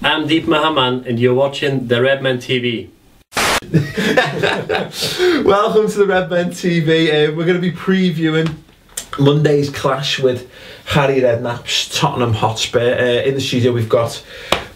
I'm Deep Mahaman and you're watching the Redmen TV. Welcome to the Redmen TV. We're going to be previewing Monday's clash with Harry Redknapp's Tottenham Hotspur. In the studio we've got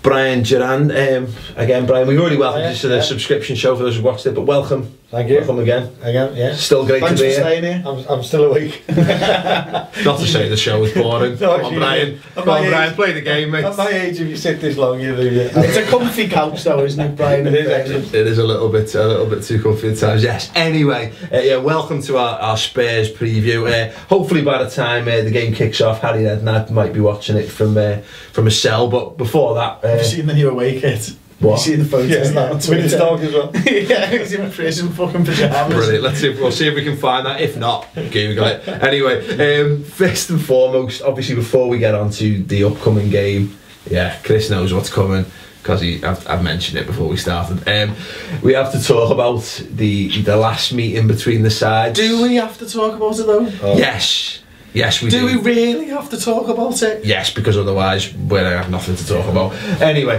Brian Durand. Again, Brian, we've already welcomed you to the subscription show for those who watched it, but welcome. Thank you. Welcome again. Again, yeah. Still great Thanks to be for here. staying here. I'm still awake. Not to say the show was boring. No, Come on, Brian. Come on, Brian, play the game, mate. At my age, if you sit this long, you lose it. It's a comfy couch, though, isn't it, Brian? It is. It is a little bit too comfy at times. Yes. Anyway, yeah. Welcome to our Spurs preview. Hopefully, by the time the game kicks off, Harry Redknapp might be watching it from a cell. But before that, have you seen the new away kit? What? You see the photos of that on Twitter? With his dog as well. Yeah, he's in prison, fucking pyjamas. Brilliant. We'll see if we can find that. If not, Google it. Anyway, first and foremost, obviously, before we get on to the upcoming game, yeah, Chris knows what's coming because I've mentioned it before we started. We have to talk about the last meeting between the sides. Do we have to talk about it though? Oh. Yes, we do. Do we really have to talk about it? Yes, because otherwise we're gonna have nothing to talk about. Anyway,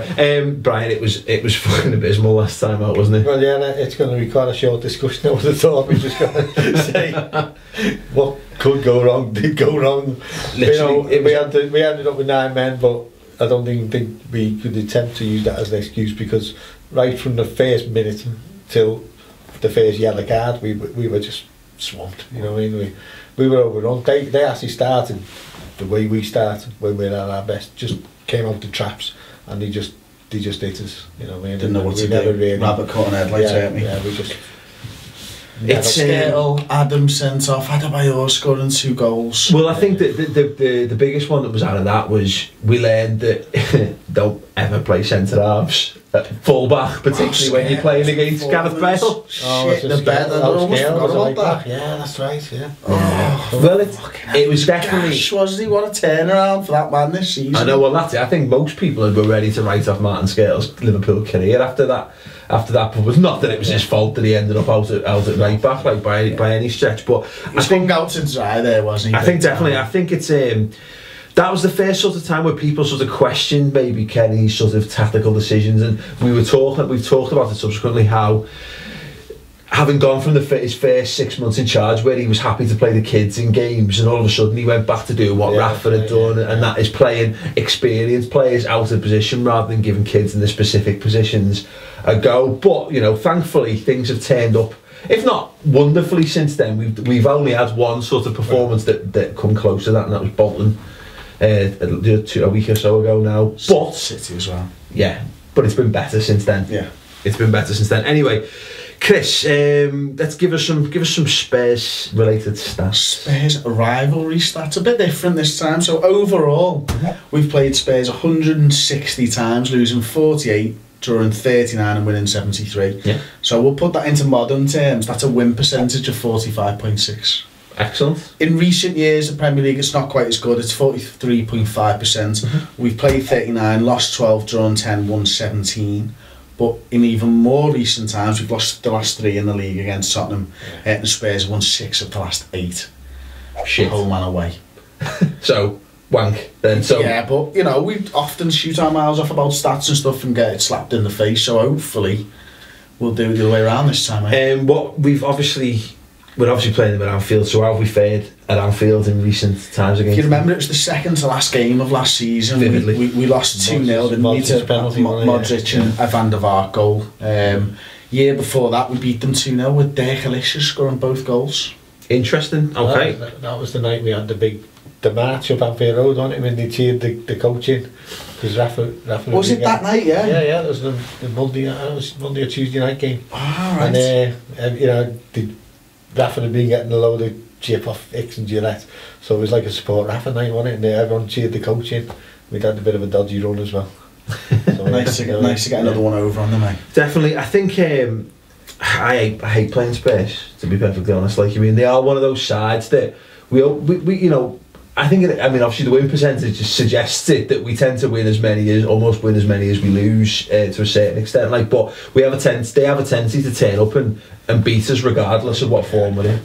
Brian, it was fucking abysmal last time out, wasn't it? Well, yeah, it's going to be quite a short discussion. I would have thought we just going to say what could go wrong, did go wrong. Literally, we ended up with 9 men, but I don't even think we could attempt to use that as an excuse because right from the first minute till the first yellow card, we were just swamped. You know what I mean? We were overrun. They actually started the way we started when we were at our best. Just came out the traps and they just hit us. You know what I mean? Didn't know what to do. Really, Rabbit caught an headlights, weren't we? Yeah, we just. It's Skittle, Adam sent off, Adebayor scoring 2 goals. Well, I think that the biggest one that was out of that was we learned that don't ever play centre halves at full back, particularly when you're playing against Gareth Bale. Shit, the better. I almost forgot about that. Yeah, that's right. Yeah. Well, it was definitely. Gosh, wasn't he? What a turnaround for that man this season. I know. Well, that's it. I think most people were ready to write off Martin Scales' Liverpool career after that. But it was not that it was his fault that he ended up out at right back, like by any stretch. But he was hung out to dry there, wasn't he? I think definitely. I think it's that was the first sort of time where people sort of questioned maybe Kenny's sort of tactical decisions, and we've talked about it subsequently how, having gone from his first 6 months in charge where he was happy to play the kids in games, and all of a sudden he went back to do what Rafa had done, and that is playing experienced players out of position rather than giving kids in the specific positions a go. But you know, thankfully things have turned up, if not wonderfully, since then. We've only had one sort of performance that come close to that, and that was Bolton a week or so ago now. But City as well. Yeah, but it's been better since then. Yeah, it's been better since then. Anyway, Chris, let's give us some Spurs related stats. Spurs rivalry stats, a bit different this time. So overall, we've played Spurs 160 times, losing 48, drawing 39 and winning 73. Yeah. So we'll put that into modern terms. That's a win percentage of 45.6. Excellent. In recent years, the Premier League, it's not quite as good. It's 43.5%. We've played 39, lost 12, drawn 10, won 17. But in even more recent times, we've lost the last 3 in the league against Tottenham. And Spurs won 6 of the last 8. Shit. Home and away. So, wank then. So yeah, but you know, we often shoot our miles off about stats and stuff and get it slapped in the face. So hopefully, we'll do it the other way around this time. We're obviously playing them at Anfield, so how have we fared at Anfield in recent times against? If you remember, it was the second to last game of last season. Vividly. We lost 2-0, didn't we, to Modric and a Van der Vaart goal. Year before that, we beat them 2-0 with Dergelicious scoring both goals. Interesting, okay. That was the night we had the march up Anfield Road, wasn't it, when they cheered the coach in. Because Rafa was it that night, yeah? Yeah, that was the Monday or Tuesday night game. Ah, right. And, you know, Rafa had been getting a load of chip off Hicks and Gillette, so it was like a support Rafa night, wasn't it? And everyone cheered the coach in. We'd had a bit of a dodgy run as well. So, nice to get another one over on them, mate. Definitely. I think I hate playing Spurs, to be perfectly honest. Like, I mean, they are one of those sides that we you know, I think obviously the win percentage suggests it that we tend to almost win as many as we lose to a certain extent. Like, but they have a tendency to turn up and beat us regardless of what form we're in.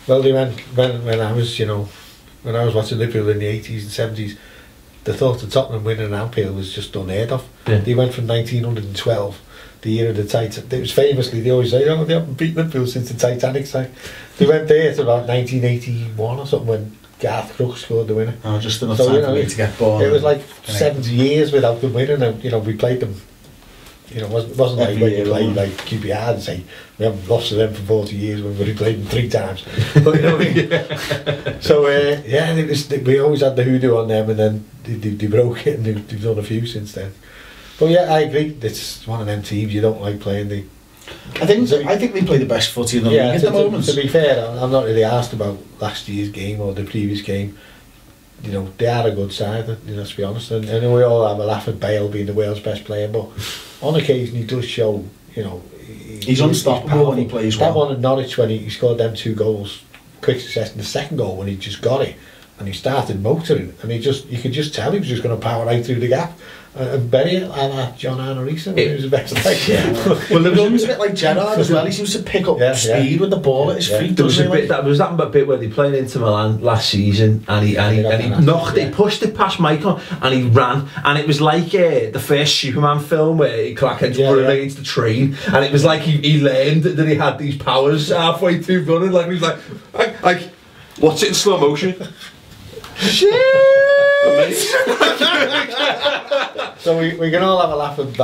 Well, when I was watching Liverpool in the 80s and 70s, the thought of Tottenham winning Anfield was just unheard of. Yeah. They went from 1912, the year of the Titanic. It was famously, they always say, oh, they haven't beaten Liverpool since the Titanic sank. They went there to about 1981 or something when Gareth scored the winner. Oh, just enough time for me to get born. It was like 70 years without them winning, and you know, we played them. You know, it wasn't like when you played like QPR and say we haven't lost to them for 40 years when we played them 3 times. But, you know what I mean? So yeah, we always had the hoodoo on them, and then they broke it, and they've done a few since then. But yeah, I agree. It's one of them teams you don't like playing. I think they play the best footy in the league at the moment. To be fair, I'm not really asked about last year's game or the previous game. You know, they are a good side, you know, to be honest. And we all have a laugh at Bale being the world's best player, but on occasion he does show, you know, he's unstoppable when he plays well. That one at Norwich when he scored them 2 goals, quick success, and the second goal when he just got it and he started motoring, and you could just tell he was just going to power right through the gap and bury it like John Arne Reese when he was the best player. Well, it was a bit like Gerrard as well. He seems to pick up speed with the ball at his feet. There was that bit where they played into Milan last season, and he knocked it, he pushed it past Michael, and he ran, and it was like the first Superman film where Clark Kent's running against the train, and it was like he learned that he had these powers halfway through running, like he was like watch it in slow motion. Shit! So we can all have a laugh at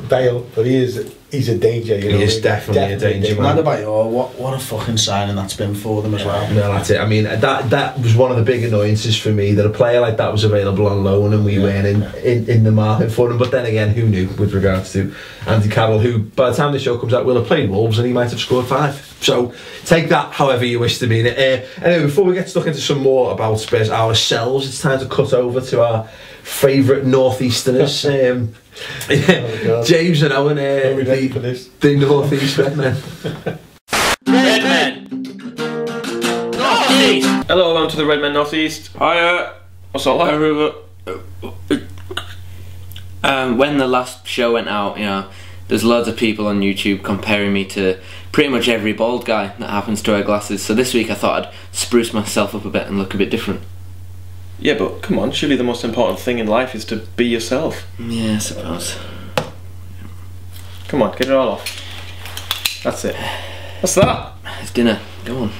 Bale, but he's a danger. You know? He is definitely a danger, man. What a fucking signing that's been for them as well. No, that's it. I mean, that was one of the big annoyances for me, that a player like that was available on loan and we weren't in the market for him. But then again, who knew with regards to Andy Carroll, who by the time the show comes out will have played Wolves and he might have scored 5. So take that however you wish to mean it. Anyway, before we get stuck into some more about Spurs ourselves, it's time to cut over to our favourite northeasterners. James and Owen, the North East Redmen. Redmen! North East! Hello, welcome to the Redmen North East. Hiya! What's up, like? When the last show went out, you know, there's loads of people on YouTube comparing me to pretty much every bald guy that happens to wear glasses. So this week I thought I'd spruce myself up a bit and look a bit different. Yeah, but come on, surely the most important thing in life is to be yourself. Yeah, I suppose. Come on, get it all off. That's it. What's that? It's dinner. Go on.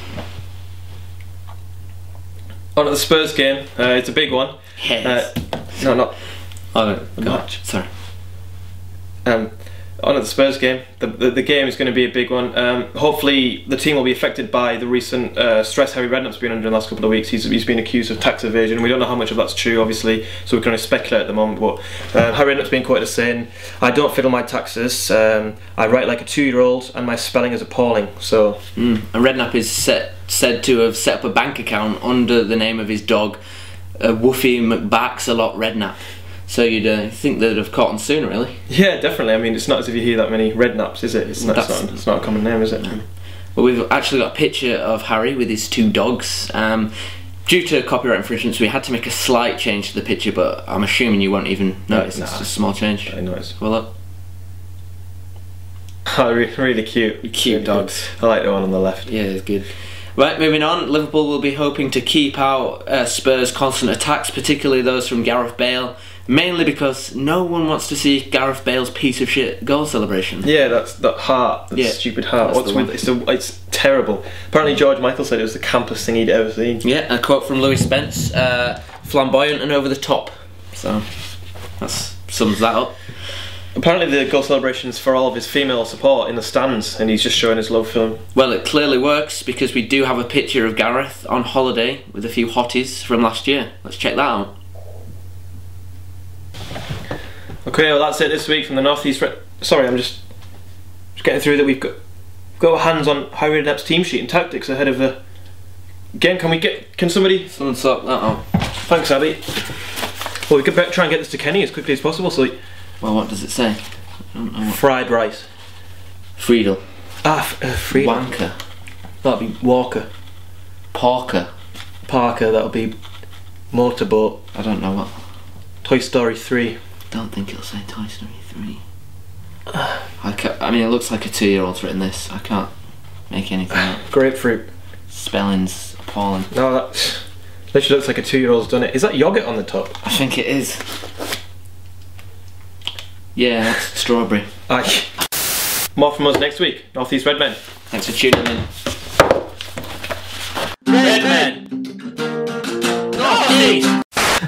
On to the Spurs game. It's a big one. Yes. No, not the match. Sorry. On at the Spurs game, the game is going to be a big one. Hopefully the team will be affected by the recent stress Harry Redknapp's been under in the last couple of weeks. He's been accused of tax evasion. We don't know how much of that's true, obviously, so we can only speculate at the moment, but Harry Redknapp's been quoted as saying, "I don't fiddle my taxes, I write like a 2-year-old and my spelling is appalling." So And Redknapp is said to have set up a bank account under the name of his dog, Woofy McBack's-a-lot Redknapp. So you'd think they'd have caught on sooner, really. yeah, definitely. I mean, it's not as if you hear that many Redknapps, is it? It's not a common name, is it? No. Well, we've actually got a picture of Harry with his 2 dogs. Due to copyright infringements, we had to make a slight change to the picture, but I'm assuming you won't even notice. It's just a small change. I noticed. Well, look. Oh, really cute. Cute dogs. I like the one on the left. Yeah, it's good. Right, moving on. Liverpool will be hoping to keep out Spurs' constant attacks, particularly those from Gareth Bale. Mainly because no one wants to see Gareth Bale's piece of shit goal celebration. Yeah, that heart, that stupid heart. What's with it's terrible. Apparently George Michael said it was the campest thing he'd ever seen. Yeah, a quote from Louis Spence, flamboyant and over the top. So that sums that up. Apparently the goal celebration's for all of his female support in the stands, and he's just showing his love for them. Well, it clearly works because we do have a picture of Gareth on holiday with a few hotties from last year. Let's check that out. Okay, well that's it this week from the North East Sorry, I'm just getting through that we've got our hands on Harry Redknapp's team sheet and tactics ahead of the game. Can somebody... Someone sort that out. Thanks, Abby. Well, we could try and get this to Kenny as quickly as possible, so... Well, what does it say? I don't know. Fried rice. Friedel. Friedel. Wanker. That'll be Walker. Parker. That'll be Motorboat. I don't know what. Toy Story 3. Don't think it'll say Toy Story 3. I mean, it looks like a 2-year-old's written this. I can't make anything out. Grapefruit. Spelling's appalling. No, that's Literally looks like a 2-year-old's done it. Is that yoghurt on the top? I think it is. Yeah, that's strawberry. Aye. More from us next week. North East Redmen. Thanks for tuning in. Redmen! North East!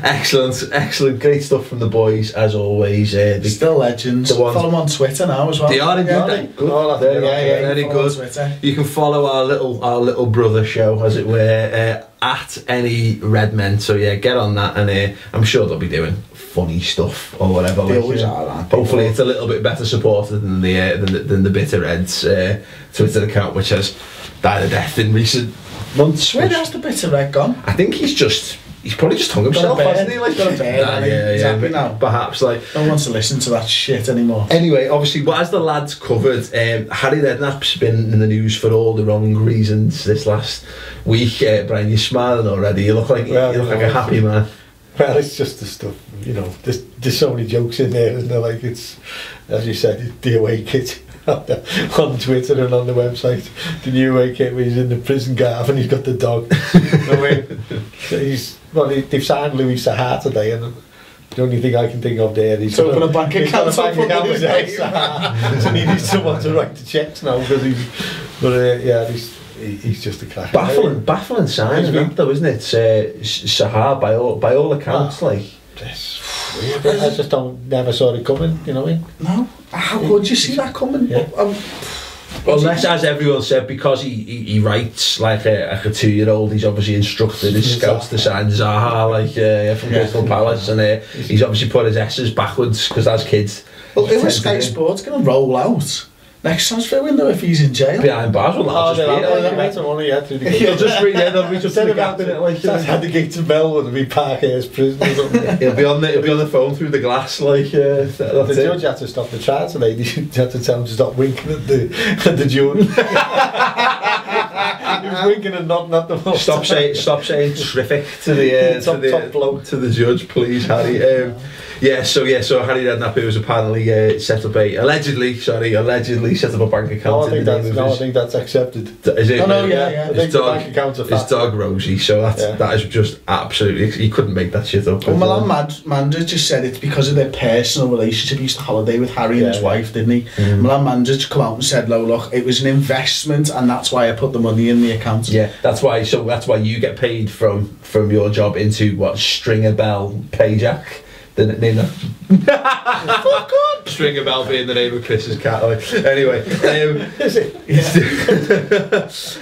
Excellent, great stuff from the boys as always. Still legends. Follow them on Twitter now as well. They are indeed. Good. Very good. Twitter. You can follow our little brother show, as it were, at any Redmen. So yeah, get on that, and I'm sure they'll be doing funny stuff or whatever. They always are, aren't they? Hopefully, it's a little bit better supported than the Bitter Reds Twitter account, which has died a death in recent months. Where has the Bitter Red gone? I think he's probably just hung himself, hasn't he? Like, got a beard, he's happy now. Perhaps, like, no one wants to listen to that shit anymore. Anyway, obviously, as the lads covered, Harry Redknapp's been in the news for all the wrong reasons this last week. Brian, you're smiling already. You look like a happy man. Well, it's just the stuff, you know. There's so many jokes in there, isn't there? Like, it's, as you said, the away kit on Twitter and on the website. The new away kit where he's in the prison gaff and he's got the dog. They've signed Louis Sahar today, and the only thing I can think of there is open a bank account with Sahar. So he needs someone to write the checks now because he's just a crack. Baffling signing, though, isn't it? Sahar, by all accounts, like. I just never saw it coming, you know what I mean? No. How could you see that coming? Yeah. Unless, as everyone said, because he writes like a 2-year-old, he's obviously instructed his scouts to sign Zaha from Crystal Palace, and he's obviously put his S's backwards because as kids. Well, who is Sky Sports going to roll out next transfer window if he's in jail? Behind bars, well, he'll just reach up to the gap in it, like had the gate to Melbourne and be Parkhurst prison or something. he'll be on the phone through the glass, like the judge had to stop the trial today. He had to tell him to stop winking at the judge. He was winking and nodding at the most. Stop saying terrific to the judge, please, Harry. So Harry Redknapp, who was apparently allegedly set up a bank account. I think that's accepted. Is it? No, yeah. His dog Rosie. So that is just absolutely. He couldn't make that shit up. Well, Milan Mandaric just said it's because of their personal relationship. He used to holiday with Harry and his wife, didn't he? Milan Mandaric come out and said, look, it was an investment, and that's why I put the money in the account. Yeah, that's why. So that's why you get paid from your job into what Stringer Bell Payjack. The name fuck up. Stringer Bell being the name of Chris's cat. Anyway, is it?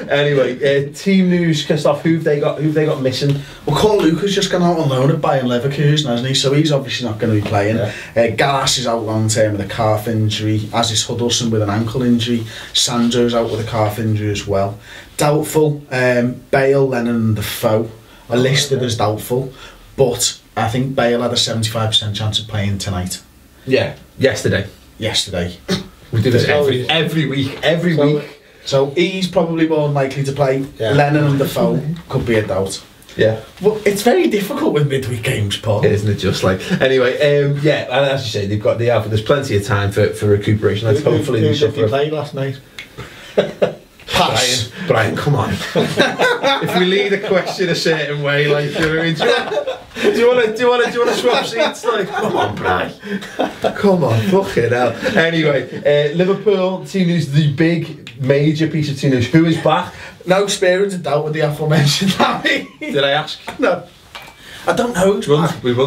Anyway, team news, Christoph. Who've they got missing? Well, Carl Luca's just gone out on loan at Bayern Leverkusen, hasn't he? So he's obviously not going to be playing. Gareth is out long term with a calf injury, as is Huddleston with an ankle injury. Sandro's out with a calf injury as well. Doubtful. Bale, Lennon, and Defoe are listed as doubtful, but I think Bale had a 75% chance of playing tonight. Yeah, yesterday. We do this every week. So he's probably more likely to play. Lennon and Defoe could be a doubt. Yeah. Well, it's very difficult with midweek games, Paul. Isn't it just like... Anyway, and as you say, there's plenty of time for recuperation. Hopefully they suffer. Who played last night? Pass. Brian, come on. If we lead a question a certain way, like, you know what I mean? Do you want to swap seats? Like, come on, Brian. Come on, fucking hell. Anyway, Liverpool team news, the big major piece of team news. Who is back? No spirit of doubt with the aforementioned Harry. Did I ask? No. I don't know.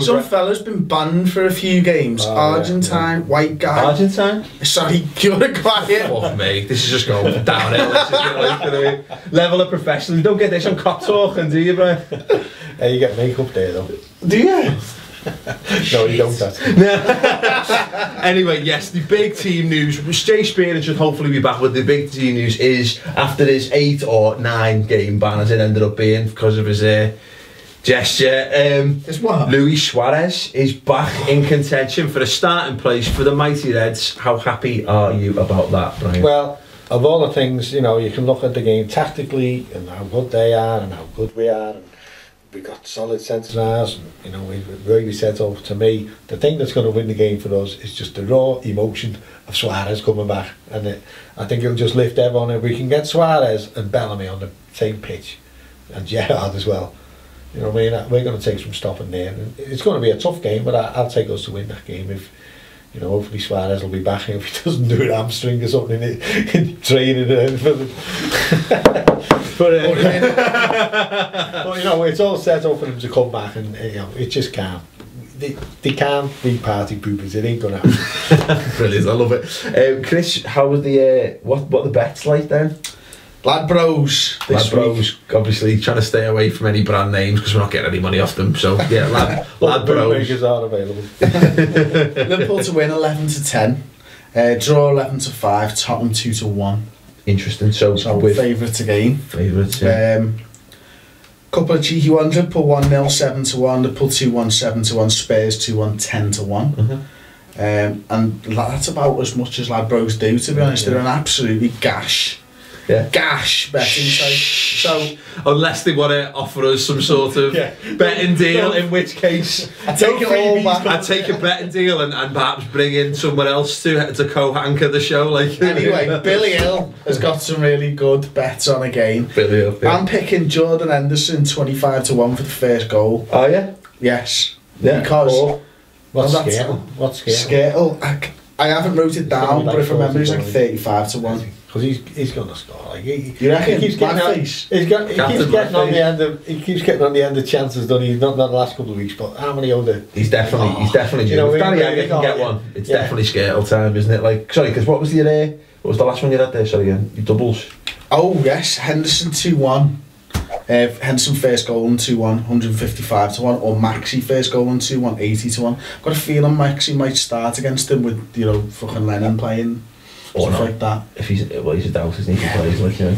Some fella's been banned for a few games. Argentine, white guy. Argentine? Sorry, you're quiet. Fuck me, this is just going downhill. Level of professionalism. You don't get this on cock talking, do you, Brian? You get makeup there, though. Do you? No, you don't. Anyway, yes, the big team news. Jay Spearman should hopefully be back, but the big team news is after his 8 or 9 game ban, as it ended up being because of his gesture. Luis Suarez is back in contention for a starting place for the mighty Reds. How happy are you about that, Brian? Well, of all the things, you know, you can look at the game tactically and how good they are and how good we are. And we've got solid centre-halves, and you know, we've really said over to me, the thing that's going to win the game for us is just the raw emotion of Suarez coming back, and I think it'll just lift everyone. If we can get Suarez and Bellamy on the same pitch, and Gerrard as well, You know what I mean? We're going to take some stopping there. And it's going to be a tough game, but I'll take us to win that game. If you know, hopefully Suarez will be back if he doesn't do an hamstring or something in training. But you know, it's all set up for him to come back, and you know, it just can't. They can't be party poopers. It ain't gonna happen. Brilliant, I love it. Chris, how was the what the bets like then? Ladbrokes. Ladbrokes, obviously trying to stay away from any brand names because we're not getting any money off them. So yeah, Ladbrokes are available. Liverpool to win 11-10, draw 11-5, Tottenham 2-1. Interesting. So with favourites again. Favourites. Yeah. Couple of cheeky ones. Liverpool 1-0, 7-1. Liverpool 2-1, 7-1. Spurs 2-1, 10-1. And that's about as much as Ladbrokes do, to be honest. They're an absolutely gash betting site. So unless they want to offer us some sort of betting deal, in which case I take it all back. I'd take a betting deal and perhaps bring in someone else to co-anchor the show. Like anyway, Billy Hill has got some really good bets on again. Billy Hill, yeah. I'm picking Jordan Henderson 25-1 for the first goal. Oh yeah? Yes. Yeah. Because what's Skirtle? I haven't wrote it down, but if I remember, he's like 35-1. Because he's going to score. Like you reckon? He keeps getting on the end of chances, doesn't he? Not the last couple of weeks, but how many other? He's definitely. You know, if Danny Agger can get one, it's definitely Skirtle time, isn't it? Like, sorry, because what was the last one you had there? Sorry, again, your doubles. Oh yes, Henderson 2-1. Henderson first goal and 2-1, 155-1, or Maxi first goal and 2-1, 80-1. Got a feeling Maxi might start against him with, you know, fucking Lennon playing. Or stuff like that. If he's a doubt, isn't he? Plays, like, you know.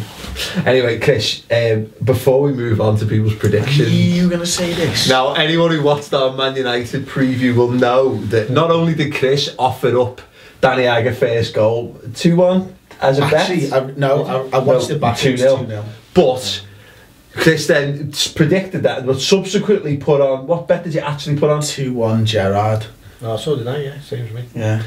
Anyway, Chris, before we move on to people's predictions, are you going to say this? Now, anyone who watched our Man United preview will know that not only did Chris offer up Danny Agger first goal 2-1 as a bet. I watched it back 2-0. But Chris then predicted that, but subsequently put on, what bet did you actually put on? 2-1 Gerrard. Oh, so did I, same as me. Yeah.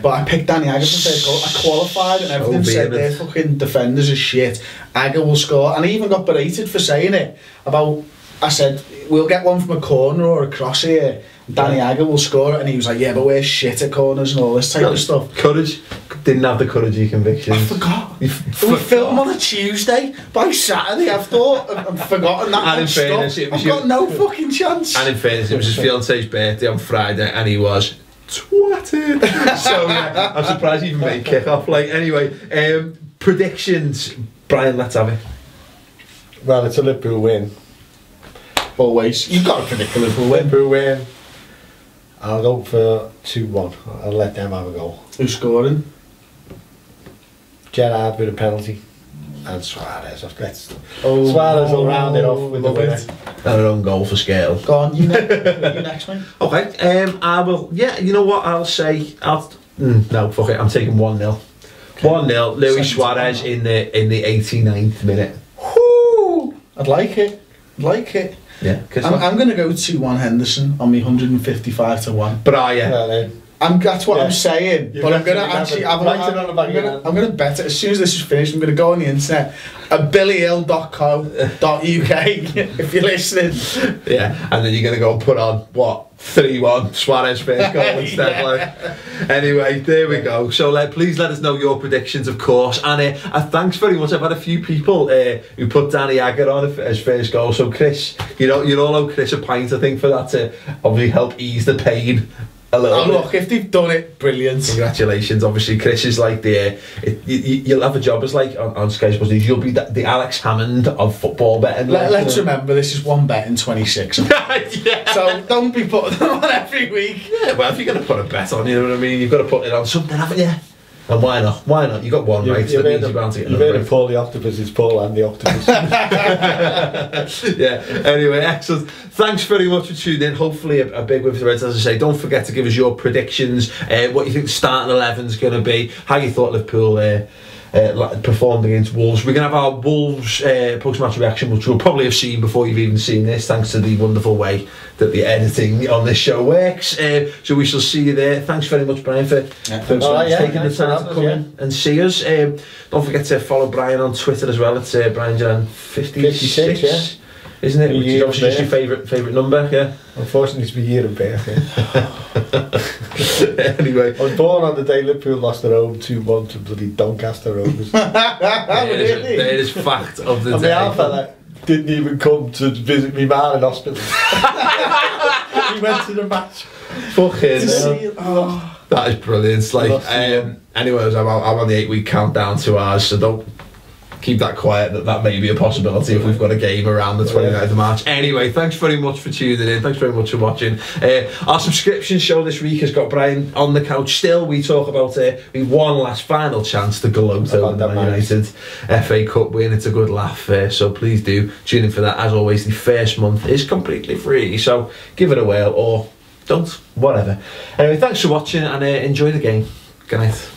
But I picked Danny Agger for first goal. I qualified and everything, said their fucking defenders are shit. Agger will score. And I even got berated for saying it. I said, we'll get one from a corner or a cross here. Danny Agger will score it. And he was like, yeah, but we're shit at corners and all this type of stuff. Courage. Didn't have the courage of your convictions. I forgot. We film on a Tuesday. By Saturday, I've forgotten that. And in fairness, I've got no fucking chance. And in fairness, it was his fiance's birthday on Friday and he was twatted. So I'm surprised he even made kick-off. Like, anyway, predictions. Brian, let's have it. Well, it's a Liverpool win. Always. You've got to predict a Liverpool win. Liverpool win. I'll go for 2-1. I'll let them have a goal. Who's scoring? Gerrard with a penalty. And Suarez. Suarez will round it off with the winner. And an own goal for Skirtle. Go on, you next, mate. Okay, I will. Yeah, you know what I'll say. No, fuck it. I'm taking 1-0. 1-0. Luis Suarez in the 89th minute. Whoo! I'd like it. Yeah, I'm going to go 2-1 Henderson on me 155-1. But are you? That's what I'm saying. But I'm going to actually. I'm going to bet it as soon as this is finished. I'm going to go on the internet at billyhill.co.uk if you're listening. Yeah, and then you're going to go and put on what 3-1 Suarez first goal instead. Like. Anyway, there we go. So please let us know your predictions, of course. And thanks very much. I've had a few people who put Danny Agger on as first goal. So Chris, you'll all owe Chris a pint, I think, for that to obviously help ease the pain. Look, if they've done it, brilliant. Congratulations. Obviously, Chris is like you'll have a job as like on Sky Sports News. You'll be the Alex Hammond of football betting. Let's remember, this is one bet in 26. Yeah. So don't be putting them on every week. Yeah, well, if you're going to put a bet on, you know what I mean, you've got to put it on something, haven't you? And why not? Why not? You got one right. You've heard of Paul the Octopus. It's Paul and the Octopus. Yeah. Anyway, excellent. Thanks very much for tuning in. Hopefully a big win for the Reds. As I say, don't forget to give us your predictions. What you think the starting 11 is going to be. How you thought Liverpool performed against Wolves. We're going to have our Wolves post-match reaction, which you'll probably have seen before you've even seen this, thanks to the wonderful way that the editing on this show works. So we shall see you there. Thanks very much, Brian, for taking the time to come in and see us. Don't forget to follow Brian on Twitter as well. It's Brian Durand 56. isn't it? My Which is year of obviously just your favourite number, yeah. Unfortunately, it's my year of birth. Yeah. Anyway, I was born on the day Liverpool lost their home 2-1 to bloody Doncaster Rovers. there is fact of the And day. my old fella didn't even come to visit me man in hospital. He went to the match. Fucking See, oh. that is brilliant. It's like, Lost anyways, I'm on the 8-week countdown to ours, so don't keep that quiet. That may be a possibility if we've got a game around the 29th of March. Anyway, thanks very much for tuning in. Thanks very much for watching. Our subscription show this week has got Brian on the couch. Still, we talk about we've one last final chance to gloat over the Man United FA Cup win. It's a good laugh, so please do tune in for that. As always, the first month is completely free, so give it a whirl or don't, whatever. Anyway, thanks for watching and enjoy the game. Good night.